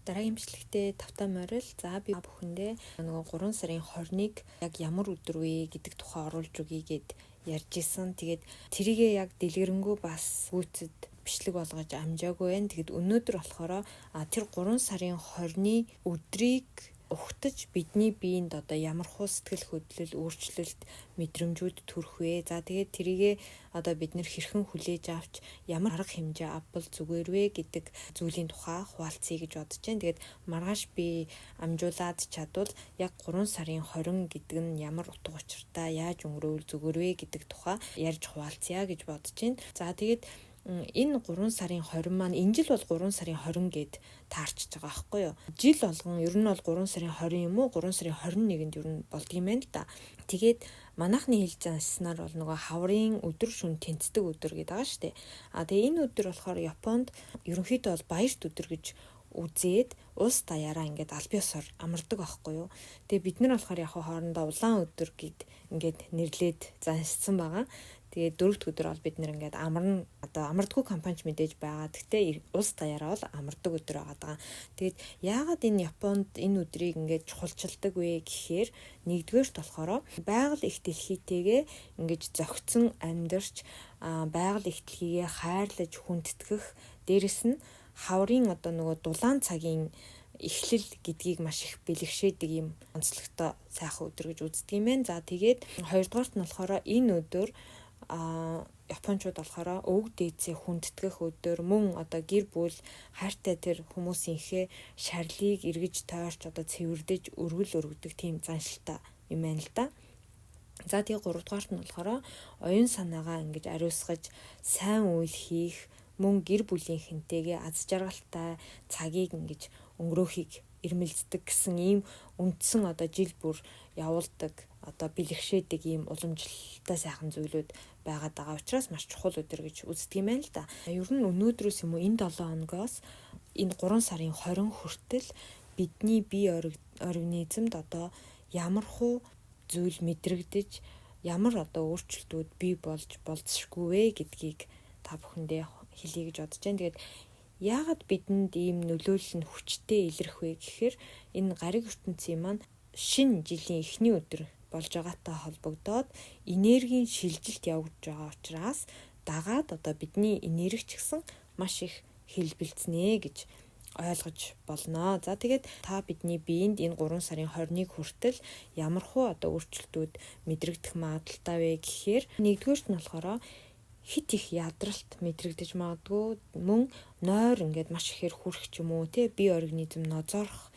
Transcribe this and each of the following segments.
Дараагийн бичлэгтээ тавтаа морил. За би бүхэндээ нөгөө 3 сарын 20-ыг яг ямар өдөр вэ гэдэг тухай оруулж өгье гэд ярьж исэн. Тэгээд тэрийгээ яг дэлгэрэнгүй бас гүйцэд бичлэг болгож амжаагүй байна. Тэгэд өнөөдөр болохоор тэр 3 сарын 20-ны өдрийг ухтаж бидний биед одоо ямар хуу сэтгэл хөдлөл, өөрчлөлт, мэдрэмжүүд төрөх вэ? За тэгээд тэрийгээ одоо бид нэр хэрхэн хүлээж авч ямар арга хэмжээ авбал зүгээр вэ гэдэг зүйлийн тухай хуваалцъя гэж бодож байна. Тэгээд маргааш би амжуулаад чадвал яг 3 сарын 20 гэдэг нь ямар утга учиртай, яаж өнгөрөөвөл зүгээр вэ гэдэг тухай ярьж хуваалцъя гэж бодож байна. За тэгээд энэ 3 сарын 20 маань энэ жил бол 3 сарын 20 гэд таарчж байгаа байхгүй юу. Жил болгон ер нь бол 3 сарын 20 юм уу 3 сарын 21-нд ер нь болдгийм байна л да. Тэгээд манайхны хэлж аснаар бол нөгөө хаврын өдөр шөнө тэнцдэг өдөр гэдэг байгаа шүү дээ. Тэгээ энэ өдөр болохоор Японд ерөнхийдөө бол баярт өдөр гэж үзээд улс даяараа ингээд аль биесээр амардаг байхгүй юу. Тэгээ бид нар болохоор яг хоорондоо улаан өдөр гэд ингээд нэрлээд заншсан байгаа. Тэгээд дөрөвт өдөр бол бид нэр ингээд амарна одоо амардгүй компанич мэдээж байгаа. Гэхдээ улс даяараа бол амардаг өдөр байгаа. Тэгээд яагаад энэ Японд энэ өдрийг ингээд чухалчилдаг вэ гэхээр нэгдүгээрт болохоор байгаль их дэлхийтэйгээ ингээд зохицсон амьдарч байгаль их дэлхийгээ хайрлаж хүндэтгэх дээрэс нь хаврын одоо нөгөө дулаан цагийн эхлэл гэдгийг маш их бэлэгшээдэг юм онцлогтой сайхан өдөр гэж үздэг юм байна. За тэгээд хоёрдугаарт нь болохоор энэ өдөр Япончууд болохоор өвөг дээдсээ хүндэтгэх өдөр мөн одоо гэр бүл хайртай тэр хүмүүсийнхээ шарлыг эргэж тойрч одоо цэвэрлэж өргөл өргөдөг тийм заншилтай юм байна л да. За тэгээ гуравдугаарт нь болохоор оюун санаагаа ингэж ариусгаж сайн үйл хийх мөн гэр бүлийнхэнтэйгээ аз жаргалтай цагийг ингэж өнгөрөөхийг ирмэлцдэг гэсэн ийм үндсэн одоо жил бүр явуулдаг одоо бэлэгшээдэг ийм уламжлалтай сайхан зүйлүүд байгаад байгаа учраас маш чухал өдөр гэж үздэг юм байна л да. Ер нь өнөөдрөөс юм уу энэ 7 хоногоос энэ 3 сарын 20 хүртэл бидний бие организмд одоо ямар хуу зүйл мэдрэгдэж ямар одоо өөрчлөлтүүд бий болж болцсошгүй вэ гэдгийг та бүхэндээ хэлье гэж бодож байна. Тэгээд яагаад бидэнд ийм нөлөөлөл нь хүчтэй илэрх вэ гэхээр энэ гариг ертөнцийн маань шинэ жилийн эхний өдөр болж байгаатай холбогдоод энергийн шилжилт явагдаж байгаа учраас дагаад одоо бидний энерги ч гэсэн маш их хэлбэлцнэ гэж ойлгож болно. За тэгээд та бидний биед энэ 3 сарын 20-ыг хүртэл ямар хуу одоо өөрчлөлтүүд мэдрэгдэх магадaltaй вэ гэхээр нэгдүгээрт нь болохоор хит их ядралт мэдрэгдэж магадгүй мөн нойр ингээд маш ихээр хүрэх ч юм уу тий бие организм нозоорох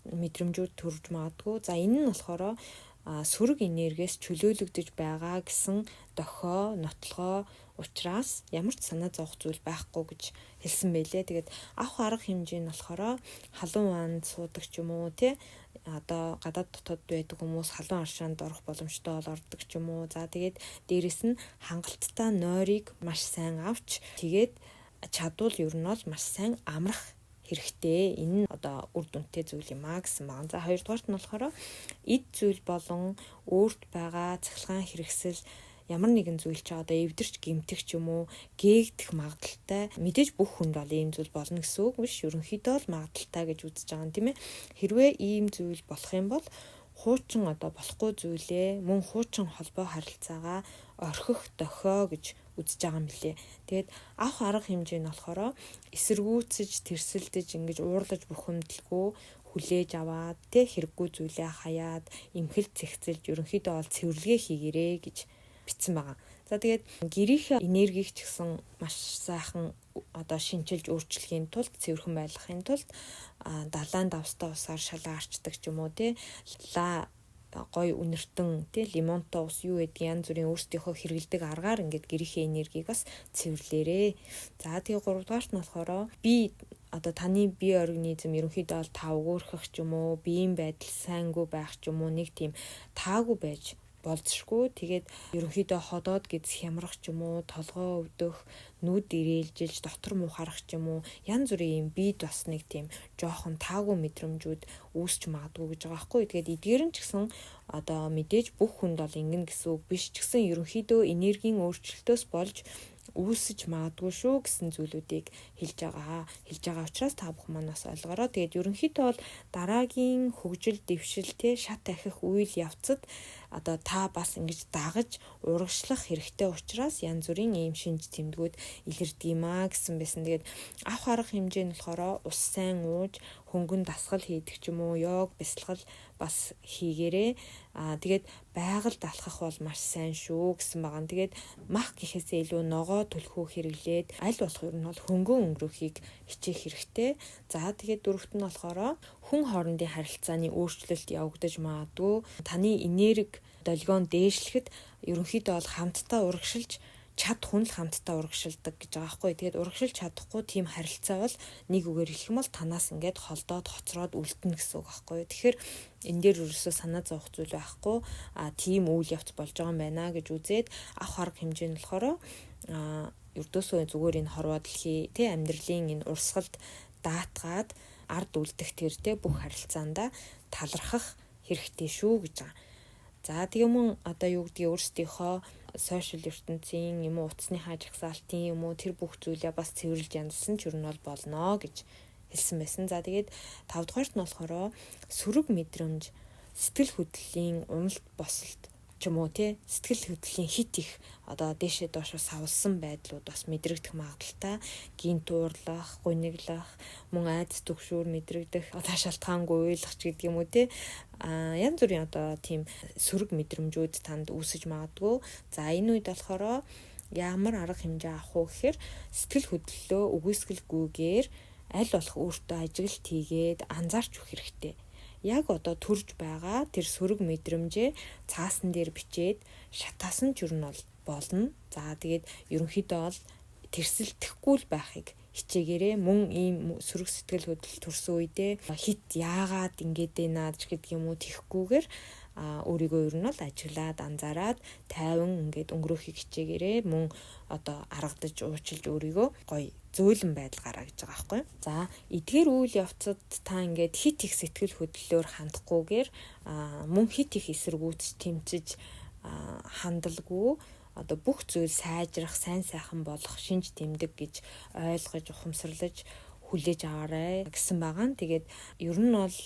мэдрэмжүүд төрж магадгүй. За энэ нь болохоор сөрөг энергиэс чөлөөлөгдөж байгаа гэсэн дохио, нотлогоо учраас ямар ч санаа зовох зүйл байхгүй гэж хэлсэн байлээ. Тэгээд авах арга хэмжээ нь болохоор халуун ванд суудаг ч юм уу тий одоо гадаад дотоод байдаг хүмүүс халуун аршаанд орох боломжтой бол ордог ч юм уу. За тэгээд дээрэс нь хангалттай нойрыг маш сайн авч тэгээд чадвал ер нь бол маш сайн амрах хэрэгтэй. Энэ нь одоо үр дүнтэй зүйл юм аа гэсэн байна. За хоёрдугаарт нь болохоор эд зүйл болон өөрт байгаа цахилгаан хэрэгсэл ямар нэгэн зүйл ч одоо эвдэрч гэмтэх ч юм уу гээгдэх магадaltaй мэдээж бүх хүнд бол ийм зүйл болно гэсэн үг биш. Ерөнхийдөө л магадaltaй гэж үзэж байгаа юм тийм ээ. Хэрвээ ийм зүйл болох юм бол хуучин одоо болохгүй зүйлээ мөн хуучин холбоо харилцаагаа орхих дохио гэж үзэж байгаа юм билээ. Тэгээд авах арга хэмжээ нь болохоор эсэргүүцэж, тэрсэлдэж ингэж уурлаж бухимдалгүй хүлээж аваад тэ хэрэггүй зүйлээ хаяад имхэл цэгцэлж ерөнхийдөө бол цэвэрлэгээ хийгэрээ гэж бичсэн байгаа. За тэгээд гэрийнхээ энергийг ч гэсэн маш сайхан одоо шинжилж өөрчлөхийн тулд цэвэрхэн байлгахын тулд далайн давстай усаар шалаа арчдаг ч юм уу тий гой үнэртэн тий лимонтой ус юу гэдэг янз бүрийн өөрсдийнхөө хэрэгэлдэг аргаар ингээд гэрийнхээ энергийг бас цэвэрлээрээ. За тэгээ гуравдугаарт нь болохоор би одоо таны бие организм ерөнхийдөө бол та өгөөрхөх ч юм уу биеийн байдал сайнгүй байх ч юм уу нэг тийм таагүй байж болцшгүй. Тэгээд ерөнхийдөө ходоод гизх хямрах ч юм уу толгоо өвдөх нүд ирээлжилж дотор муу харах ч юм уу янз бүрийн юм биед бас нэг тийм жоохон таагүй мэдрэмжүүд үүсч магадгүй гэж байгаа байхгүй. Тэгээд эдгээр нь ч гэсэн одоо мэдээж бүх хүнд бол ингэн гэсэн үг биш ч гэсэн ерөнхийдөө энергийн өөрчлөлтөөс болж үүсэж магадгүй шүү гэсэн зүйлүүдийг хэлж байгаа учраас та бүхэн манаас ойлгоорой. Тэгээд ерөнхийдөө бол дараагийн хөгжил дэвшил шат ахих үйл явцад одоо та бас ингэж дагаж урагшлах хэрэгтэй учраас янз бүрийн ийм шинж тэмдгүүд илэрдэг юм аа гэсэн байсан. Тэгээд авах арга хэмжээ нь болохоор ус сайн ууж, хөнгөн дасгал хийдэг ч юм уу, йог, бясалгал бас хийгээрээ. Тэгээд байгальд алхах бол маш сайн шүү гэсэн байгаа. Тэгээд мах гэхээсээ илүү ногоо түлхүү хэрэглээд аль болох ер нь бол хөнгөн өнгөрөхийг хичээх хэрэгтэй. За тэгээд дөрөвт нь болохоор хүн хоорондын харилцааны өөрчлөлт явагдаж магадгүй. Таны энерги долгион дээшлэхэд ерөнхийдөө бол хамтдаа урагшилж хүн л хамтдаа урагшилдаг гэж байгаа байхгүй. Тэгээд урагшилж чадахгүй тийм харилцаа бол нэг үгээр хэлэх юм бол танаас ингээд холдоод хоцроод үлдэнэ гэсэн үг байхгүй. Тэгэхээр энэ дээр ерөөсөө санаа зовох зүйл байхгүй. Тийм үйл явц болж байгаа юм байна гэж үзээд авах арга хэмжээ нь болохоор ердөөсөө зүгээр энэ хорвоо дэлхий амьдралын энэ урсгалд даатгаад ард үлдэх тэр бүх харилцаандаа талархах хэрэгтэй шүү гэж байгаа. За тэгээ мөн одоо юу гэдгийг өөрсдийнхөө сошиал ертөнцийн юм уу утасныхаа жагсаалтын юм уу тэр бүх зүйлээ бас цэвэрлж янзсан ч ер нь бол болно гэж хэлсэн байсан. За тэгээд 5 дугаарт нь болохоор сөрөг мэдрэмж, сэтгэл хөдлөлийн уналт босолт ч юм уу сэтгэл хөдлөлийн хит их одоо дээшээ доошоо савлсан байдлууд бас мэдрэгдэх магадaltaй. Гинт уурлах, гуниглах, мөн айдас түгшүүр мэдрэгдэх, одоо шалтгаангүй уйлах ч гэдэг юм уу янз бүрийн одоо тийм сөрөг мэдрэмжүүд танд үүсэж магадгүй. За энэ үед болохоор ямар арга хэмжээ авах вэ гэхээр сэтгэл хөдлөлөө үгүйсгэлгүйгээр аль болох өөртөө ажиглалт хийгээд анзаарч өгөх хэрэгтэй. Яг одоо төрж байгаа тэр сөрөг мэдрэмжээ цаасан дээр бичээд шатаасан ч юу нь болно. За тэгээд ерөнхийдөө бол тэрсэлдэхгүй л байхыг хичээгээрээ мөн ийм сөрөг сэтгэл хөдлөл төрсөн үедээ хит яагаад ингэж байна гэдэг юм уу тэхгүйгээр өөрийгөө ер нь бол ажиглаад анзаараад тайван ингээд өнгөрөхийг хичээгээрээ мөн одоо аргадаж уучлж өөрийгөө гоё зөөлөн байдал гараа гэж байгаа байхгүй. За эдгээр үйл явцад та ингээд хит их сэтгэл хөдлөлөөр хандахгүйгээр мөн хит их эсэргүүцэж тэмцэж хандалгүй одоо бүх зүйл сайжрах, сайн сайхан болох шинж тэмдэг гэж ойлгож ухамсарлаж хүлээж аваарай гэсэн байгаа. Тэгээд ер нь бол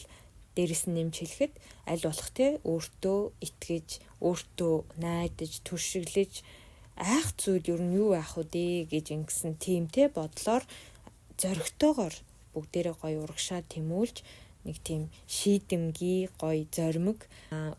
дээрэс нь нэмж хэлэхэд аль болох өөртөө итгэж, өөртөө найдаж, туршиглаж айх зүйл ер нь юу байх вэ гэж ингэсэн тийм бодлоор зоригтойгоор бүгдээрээ гоё урагшаа тэмүүлж нэг тийм шийдэмгий гоё зоримог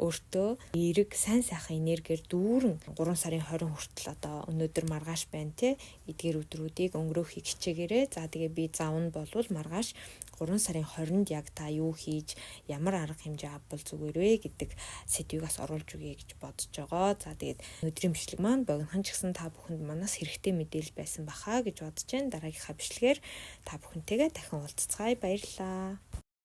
өөртөө эерэг сайн сайхан энергиэр дүүрэн 3 сарын 20 хүртэл одоо өнөөдөр маргааш байна эдгээр өдрүүдийг өнгөрөөхийг хичээгээрэй. За тэгээ би завн болвол маргааш 3 сарын 20-нд яг та юу хийж ямар арга хэмжээ авбал зүгээр вэ гэдэг сэдвийг бас оруулж өгье гэж бодож байгаа. За тэгээд өнөөдрийн бичлэг маань богинохан ч гэсэн та бүхэнд манаас хэрэгтэй мэдээлэл байсан баха гэж бодож байна. Дараагийнхаа бичлэгээр та бүхэнтэйгээ дахин уулзцгаая. Баярлалаа.